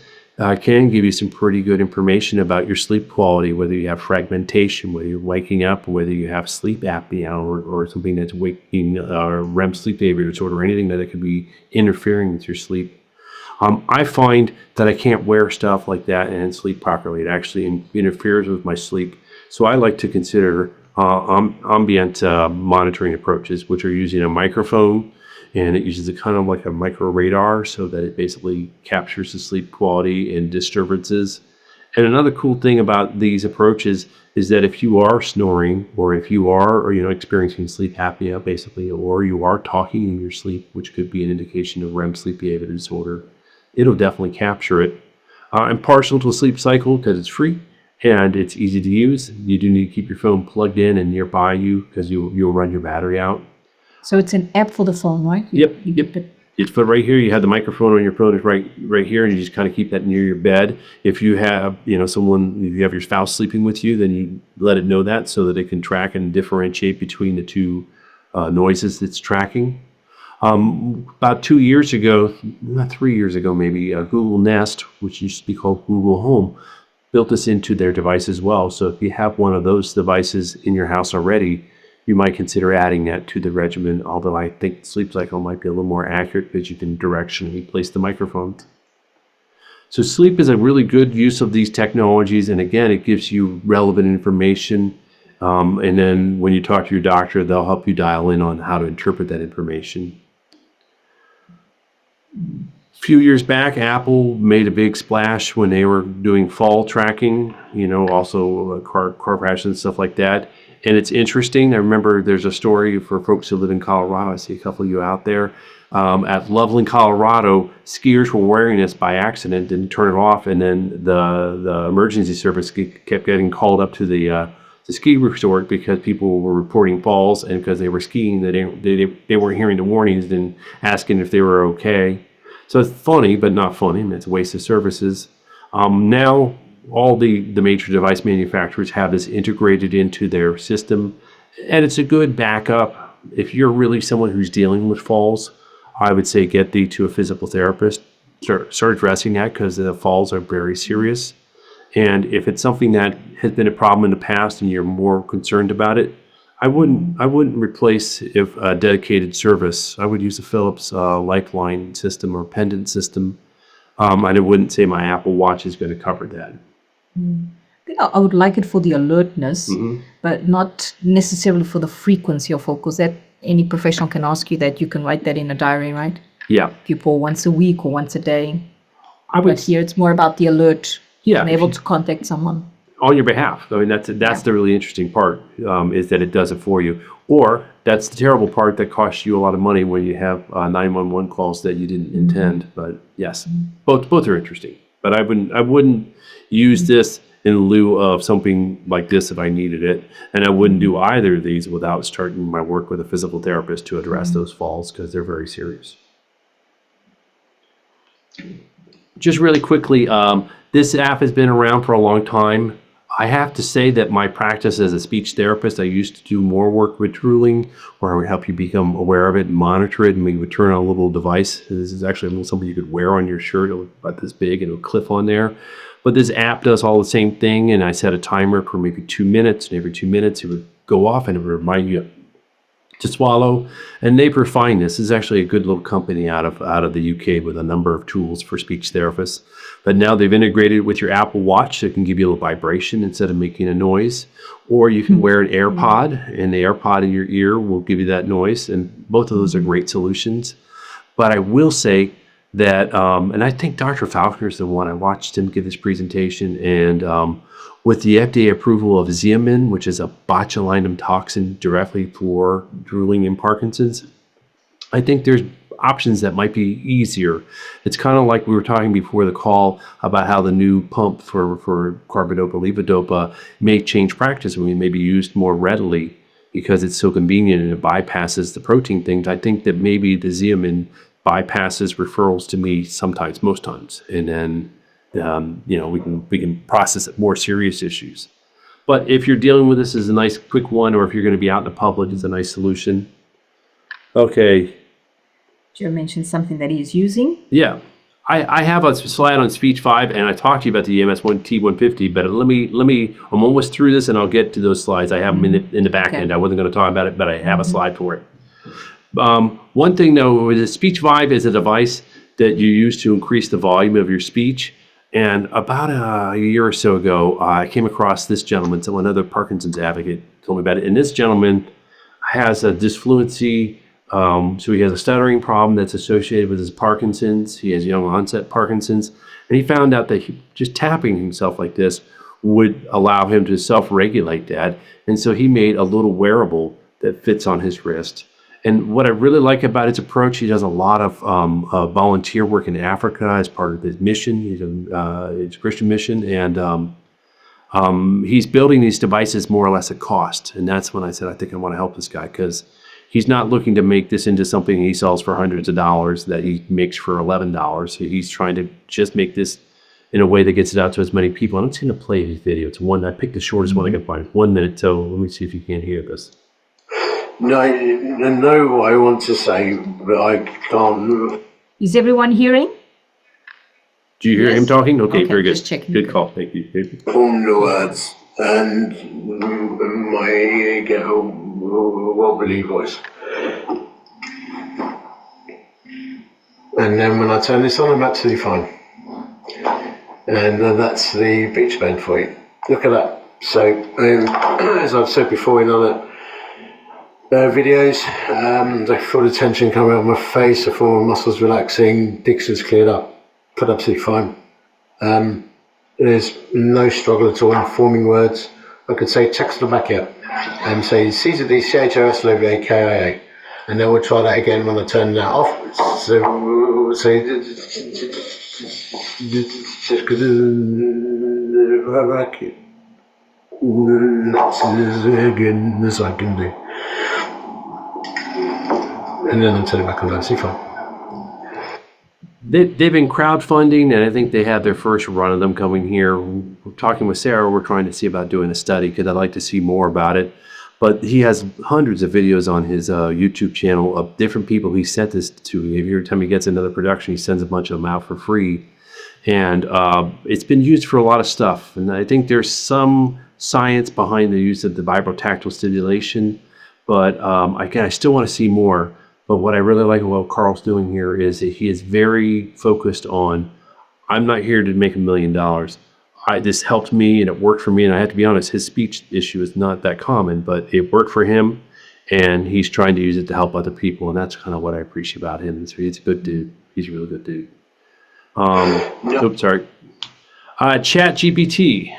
can give you some pretty good information about your sleep quality, whether you have fragmentation, whether you're waking up, whether you have sleep apnea or something that's waking REM sleep behavior disorder, or anything that could be interfering with your sleep. I find that I can't wear stuff like that and sleep properly. It actually interferes with my sleep. So I like to consider ambient monitoring approaches, which are using a microphone, and it uses a kind of like a micro radar so that it basically captures the sleep quality and disturbances. And another cool thing about these approaches is that if you are snoring, or if you are, experiencing sleep apnea, basically, or you are talking in your sleep, which could be an indication of REM sleep behavior disorder, it'll definitely capture it. I'm partial to a sleep cycle because it's free and it's easy to use. You do need to keep your phone plugged in and nearby you because you'll run your battery out. So it's an app for the phone, right? Yep. It's put right here. You have the microphone on your phone is right here, and you just kind of keep that near your bed. If you have, if you have your spouse sleeping with you, then you let it know that so that it can track and differentiate between the two noises it's tracking. About 2 years ago, not 3 years ago maybe, Google Nest, which used to be called Google Home, built this into their device as well. So if you have one of those devices in your house already, you might consider adding that to the regimen, although I think sleep cycle might be a little more accurate because you can directionally place the microphone. So sleep is a really good use of these technologies, and again, it gives you relevant information. And then when you talk to your doctor, they'll help you dial in on how to interpret that information. A few years back, Apple made a big splash when they were doing fall tracking, also car crashes and stuff like that. And it's interesting. I remember there's a story for folks who live in Colorado. I see a couple of you out there. At Loveland, Colorado, skiers were wearing this by accident, didn't turn it off, and then the emergency service kept getting called up to the ski resort because people were reporting falls, and because they were skiing, they weren't hearing the warnings and asking if they were okay. So it's funny, but not funny, and it's a waste of services. Now, all the major device manufacturers have this integrated into their system, and it's a good backup. If you're really someone who's dealing with falls, I would say get thee to a physical therapist. Start addressing that because the falls are very serious. And if it's something that has been a problem in the past and you're more concerned about it, I wouldn't replace a dedicated service. I would use a Philips Lifeline system or pendant system. And I wouldn't say my Apple Watch is going to cover that. I would like it for the alertness, but not necessarily for the frequency of focus. That any professional can ask you that. You can write that in a diary, right? Yeah. People once a week or once a day. But here it's more about the alert. Yeah. And able to contact someone on your behalf. I mean, that's the really interesting part, is that it does it for you. Or that's the terrible part that costs you a lot of money when you have 911 calls that you didn't intend. But yes, both are interesting. But I wouldn't use this in lieu of something like this if I needed it, and I wouldn't do either of these without starting my work with a physical therapist to address those falls because they're very serious. Just really quickly, this app has been around for a long time. I have to say that my practice as a speech therapist, I used to do more work with drooling, where I would help you become aware of it and monitor it, and we would turn on a little device. This is actually something you could wear on your shirt. It was about this big, and it would clip on there. But this app does all the same thing, and I set a timer for maybe 2 minutes, and every 2 minutes it would go off, and it would remind you to swallow. And they refine this. This is actually a good little company out of the UK with a number of tools for speech therapists. But now they've integrated with your Apple Watch, so it can give you a little vibration instead of making a noise. Or you can wear an AirPod, and the AirPod in your ear will give you that noise. And both of those are great solutions. But I will say that, and I think Dr. Falconer is the one, I watched him give this presentation, and with the FDA approval of Xeomin, which is a botulinum toxin directly for drooling in Parkinson's, I think there's options that might be easier. It's kind of like we were talking before the call about how the new pump for carbidopa levodopa may change practice and we may be used more readily because it's so convenient and it bypasses the protein things. I think that maybe the Xeomin bypasses referrals to me sometimes, most times, and then we can process more serious issues. But if you're dealing with this as a nice quick one, or if you're going to be out in the public, it's a nice solution. Okay. Joe mentioned something that he's using. Yeah. I have a slide on Speech 5, and I talked to you about the EMS1 T150, but I'm almost through this, and I'll get to those slides. I have them in the back end. I wasn't going to talk about it, but I have a slide for it. One thing, though, with the Speech 5 is a device that you use to increase the volume of your speech. And about a year or so ago, I came across this gentleman, another Parkinson's advocate told me about it. And this gentleman has a disfluency, so he has a stuttering problem that's associated with his Parkinson's. He has young onset Parkinson's. And he found out that just tapping himself like this would allow him to self-regulate that. And so he made a little wearable that fits on his wrist. And what I really like about his approach, he does a lot of volunteer work in Africa as part of his mission. He's a Christian mission, and he's building these devices more or less at cost. And that's when I said, I think I want to help this guy, because he's not looking to make this into something he sells for hundreds of dollars that he makes for $11. He's trying to just make this in a way that gets it out to as many people. I'm just going to play his video. It's one, I picked the shortest one I can find. 1 minute, so let me see if you can't hear this. No, I want to say, but I can't. Is everyone hearing? Do you hear him talking? Okay, very good. Just checking. Good call. Thank you. Form the words, and my ear get a wobbly voice. And then when I turn this on, I'm absolutely fine. And that's the beach band for you. Look at that. So, as I've said before in other videos, I feel the tension coming out of my face, I feel my muscles relaxing, diction's cleared up, felt absolutely fine. There's no struggle at all in forming words. I could say text on the back here and say CCC-SLP, KIA, and then we'll try that again when I turn that off. So say again as I can do. And then I'll turn it back on, see fine. They've been crowdfunding, and I think they had their first run of them coming here. We're talking with Sarah, we're trying to see about doing a study because I'd like to see more about it. But he has hundreds of videos on his YouTube channel of different people he sent this to. Every time he gets another production, he sends a bunch of them out for free. And it's been used for a lot of stuff. And I think there's some science behind the use of the vibrotactile stimulation. But I still want to see more. But what I really like about what Carl's doing here is that he is very focused on, I'm not here to make $1 million. This helped me and it worked for me. And I have to be honest, his speech issue is not that common, but it worked for him. And he's trying to use it to help other people. And that's kind of what I appreciate about him. He's a good dude. He's a really good dude. Oops, sorry. ChatGPT.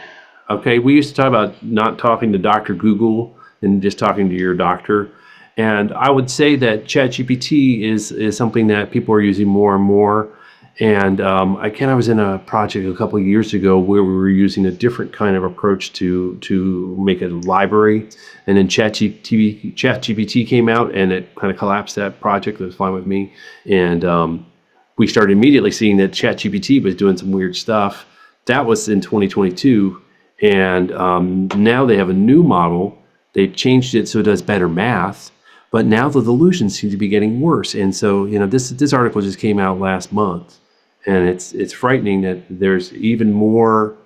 Okay, we used to talk about not talking to Dr. Google and just talking to your doctor. And I would say that ChatGPT is something that people are using more and more. And I was in a project a couple of years ago where we were using a different kind of approach to make a library. And then ChatGPT came out and it kind of collapsed that project. That was fine with me. And we started immediately seeing that ChatGPT was doing some weird stuff. That was in 2022. And now they have a new model. They've changed it so it does better math. But now the delusions seem to be getting worse. And so, this article just came out last month. And it's frightening that there's even more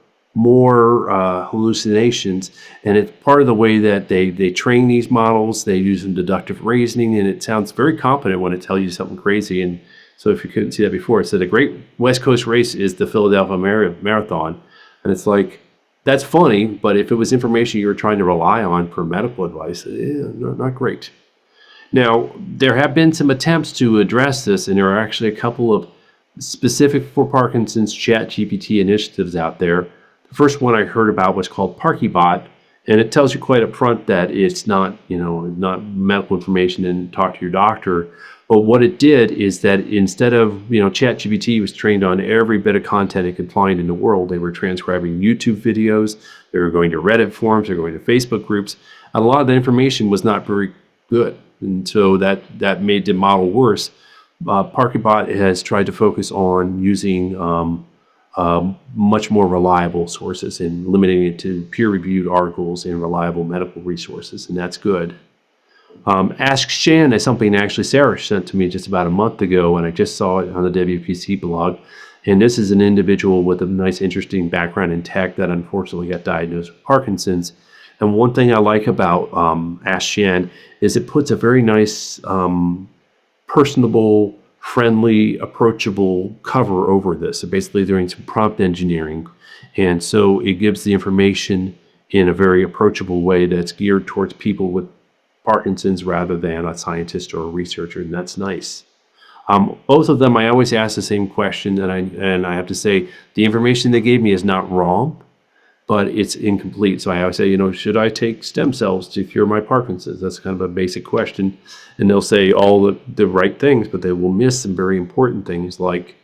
hallucinations, and it's part of the way that they train these models. They use deductive reasoning, and it sounds very competent when it tells you something crazy. And so if you couldn't see that before, it said a great West Coast race is the Philadelphia Marathon, and it's like, that's funny, but if it was information you were trying to rely on for medical advice, not great. Now, there have been some attempts to address this, and there are actually a couple of specific for Parkinson's ChatGPT initiatives out there. The first one I heard about was called ParkyBot, and it tells you quite up front that it's not, not medical information and talk to your doctor. But what it did is that instead of, ChatGPT was trained on every bit of content it could find in the world. They were transcribing YouTube videos, they were going to Reddit forums, they were going to Facebook groups. And a lot of the information was not very good, and so that made the model worse. ParkyBot has tried to focus on using much more reliable sources and limiting it to peer-reviewed articles and reliable medical resources, and that's good. Ask Shan is something actually Sarah sent to me just about a month ago, and I just saw it on the WPC blog. And this is an individual with a nice, interesting background in tech that unfortunately got diagnosed with Parkinson's. And one thing I like about Ask Shan is it puts a very nice, personable, friendly, approachable cover over this. So basically doing some prompt engineering. And so it gives the information in a very approachable way that's geared towards people with Parkinson's rather than a scientist or a researcher, and that's nice. Both of them, I always ask the same question, and I have to say the information they gave me is not wrong, but it's incomplete. So I always say, should I take stem cells to cure my Parkinson's? That's kind of a basic question. And they'll say all the right things, but they will miss some very important things, like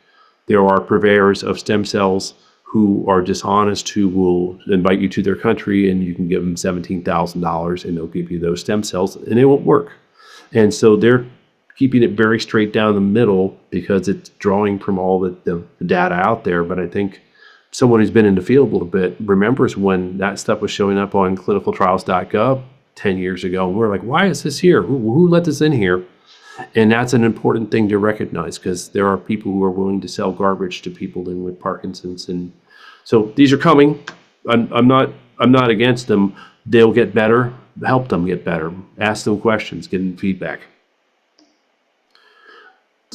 there are purveyors of stem cells who are dishonest, who will invite you to their country and you can give them $17,000 and they'll give you those stem cells and it won't work. And so they're keeping it very straight down the middle because it's drawing from all the data out there. But I think someone who's been in the field a little bit remembers when that stuff was showing up on clinicaltrials.gov 10 years ago. And we're like, why is this here? Who let this in here? And that's an important thing to recognize, because there are people who are willing to sell garbage to people living with Parkinson's. And so these are coming. I'm not against them. They'll get better. Help them get better. Ask them questions. Get them feedback.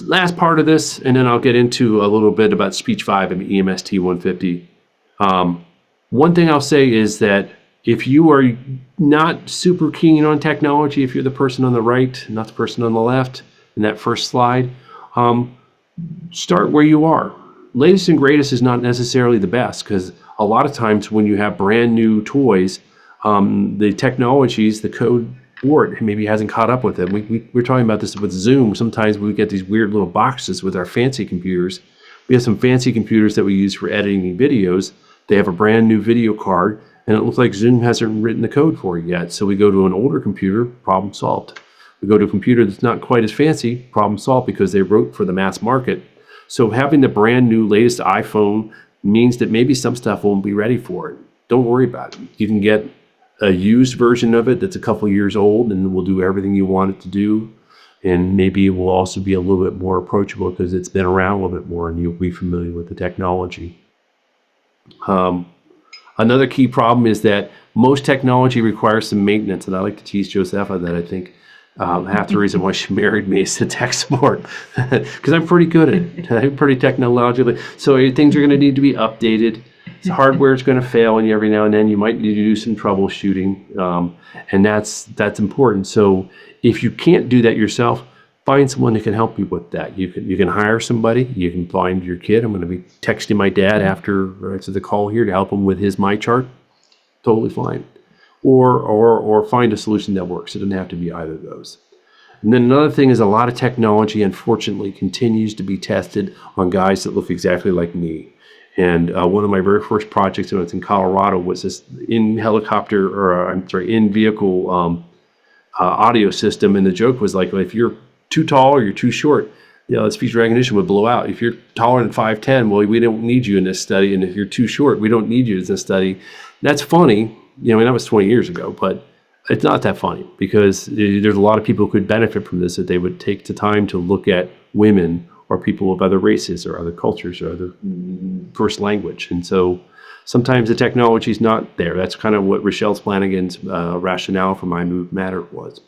Last part of this, and then I'll get into a little bit about Speech 5 and EMST 150. One thing I'll say is that if you are not super keen on technology, if you're the person on the right, not the person on the left in that first slide, start where you are. Latest and greatest is not necessarily the best, because a lot of times when you have brand new toys, the technologies, the code for it maybe hasn't caught up with it. We're talking about this with Zoom. Sometimes we get these weird little boxes with our fancy computers. We have some fancy computers that we use for editing videos. They have a brand new video card, and it looks like Zoom hasn't written the code for it yet. So we go to an older computer, problem solved. We go to a computer that's not quite as fancy, problem solved, because they wrote for the mass market. So having the brand new latest iPhone means that maybe some stuff won't be ready for it. Don't worry about it. You can get a used version of it that's a couple years old and will do everything you want it to do. And maybe it will also be a little bit more approachable because it's been around a little bit more and you'll be familiar with the technology. Another key problem is that most technology requires some maintenance, and I like to tease Josefa that I think half the reason why she married me is the tech support, because I'm pretty good at it. I'm pretty technologically. So things are going to need to be updated. Hardware is going to fail on you every now and then. You might need to do some troubleshooting, and that's important. So if you can't do that yourself, find someone that can help you with that. You can hire somebody. You can find your kid. I'm going to be texting my dad after the call here to help him with his MyChart. Totally fine. Or find a solution that works. It doesn't have to be either of those. And then another thing is a lot of technology, unfortunately, continues to be tested on guys that look exactly like me. And one of my very first projects when I was in Colorado was this in-vehicle audio system. And the joke was like, well, if you're too tall or you're too short, the speech recognition would blow out. If you're taller than 5'10", well, we don't need you in this study. And if you're too short, we don't need you in this study. That's funny. That was 20 years ago, but it's not that funny because there's a lot of people who could benefit from this if they would take the time to look at women or people of other races or other cultures or other first language. And so sometimes the technology is not there. That's kind of what Rochelle Flanagan's rationale for My Move Matter was.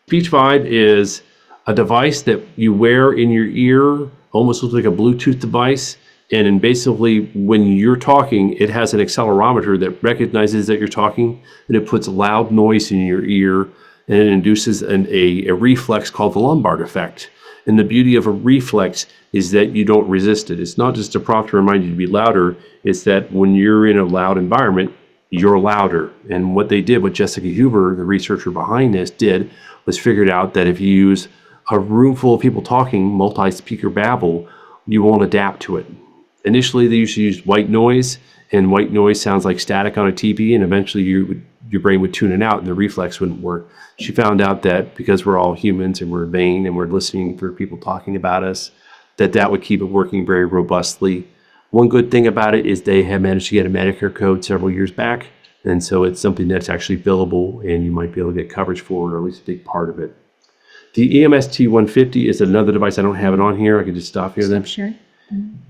Speech Vibe is a device that you wear in your ear, almost looks like a Bluetooth device. And then basically when you're talking, it has an accelerometer that recognizes that you're talking, and it puts loud noise in your ear, and it induces a reflex called the lumbar effect. And the beauty of a reflex is that you don't resist it. It's not just a prompt to remind you to be louder. It's that when you're in a loud environment, you're louder. And what they did, what Jessica Huber, the researcher behind this, did was figured out that if you use a room full of people talking, multi-speaker babble, you won't adapt to it. Initially, they used to use white noise, and white noise sounds like static on a TV, and eventually your brain would tune it out and the reflex wouldn't work. She found out that because we're all humans and we're vain and we're listening for people talking about us, that would keep it working very robustly. One good thing about it is they have managed to get a Medicare code several years back, and so it's something that's actually billable and you might be able to get coverage for it, or at least a big part of it. The EMST-150 is another device. I don't have it on here. I could just stop here then. Sure.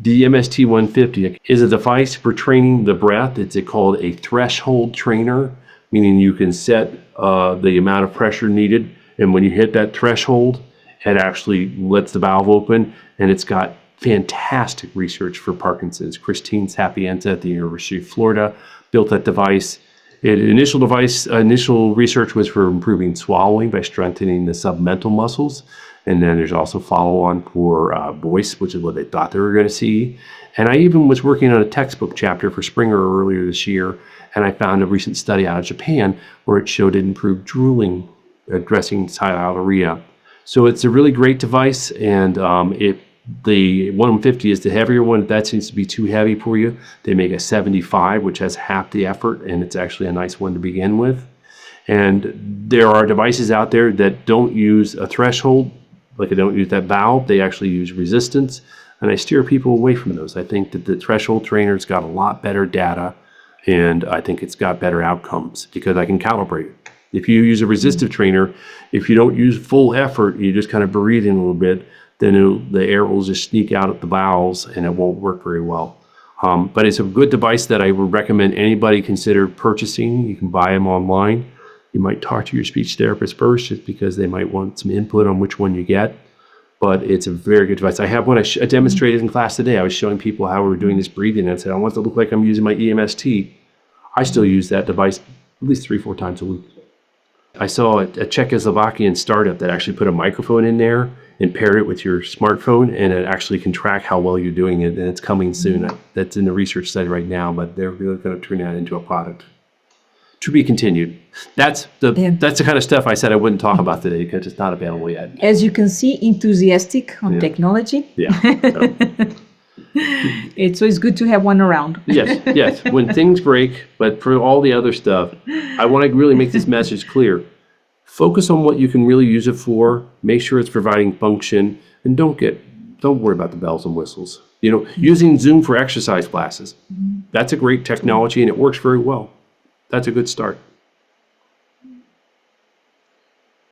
The EMST-150 is a device for training the breath. It's called a threshold trainer, meaning you can set the amount of pressure needed, and when you hit that threshold, it actually lets the valve open, and it's got fantastic research for Parkinson's. Christine Sapienza at the University of Florida built that device. Initial research was for improving swallowing by strengthening the submental muscles. And then there's also follow-on for voice, which is what they thought they were going to see. And I even was working on a textbook chapter for Springer earlier this year, and I found a recent study out of Japan where it showed it improved drooling, addressing sialuria. So it's a really great device, and the 150 is the heavier one. That seems to be too heavy for you. They make a 75, which has half the effort, and it's actually a nice one to begin with. And there are devices out there that don't use a threshold, like they don't use that valve. They actually use resistance, and I steer people away from those. I think that the threshold trainer's got a lot better data, and I think it's got better outcomes because I can calibrate it. If you use a resistive trainer, if you don't use full effort, you just kind of breathe in a little bit, then the air will just sneak out of the valves and it won't work very well. But it's a good device that I would recommend anybody consider purchasing. You can buy them online. You might talk to your speech therapist first just because they might want some input on which one you get. But it's a very good device. I have one I demonstrated in class today. I was showing people how we were doing this breathing, and I said, I want it to look like I'm using my EMST. I still use that device at least 3-4 times a week. I saw a Czechoslovakian startup that actually put a microphone in there and paired it with your smartphone, and it actually can track how well you're doing it, and it's coming soon. That's in the research study right now, but they're really going to turn that into a product. To be continued. That's the kind of stuff I said I wouldn't talk about today because it's not available yet. As you can see, enthusiastic on technology. Yeah. It's always good to have one around. Yes. When things break, but for all the other stuff, I want to really make this message clear. Focus on what you can really use it for. Make sure it's providing function, and don't worry about the bells and whistles. Using Zoom for exercise classes. That's a great technology, and it works very well. That's a good start.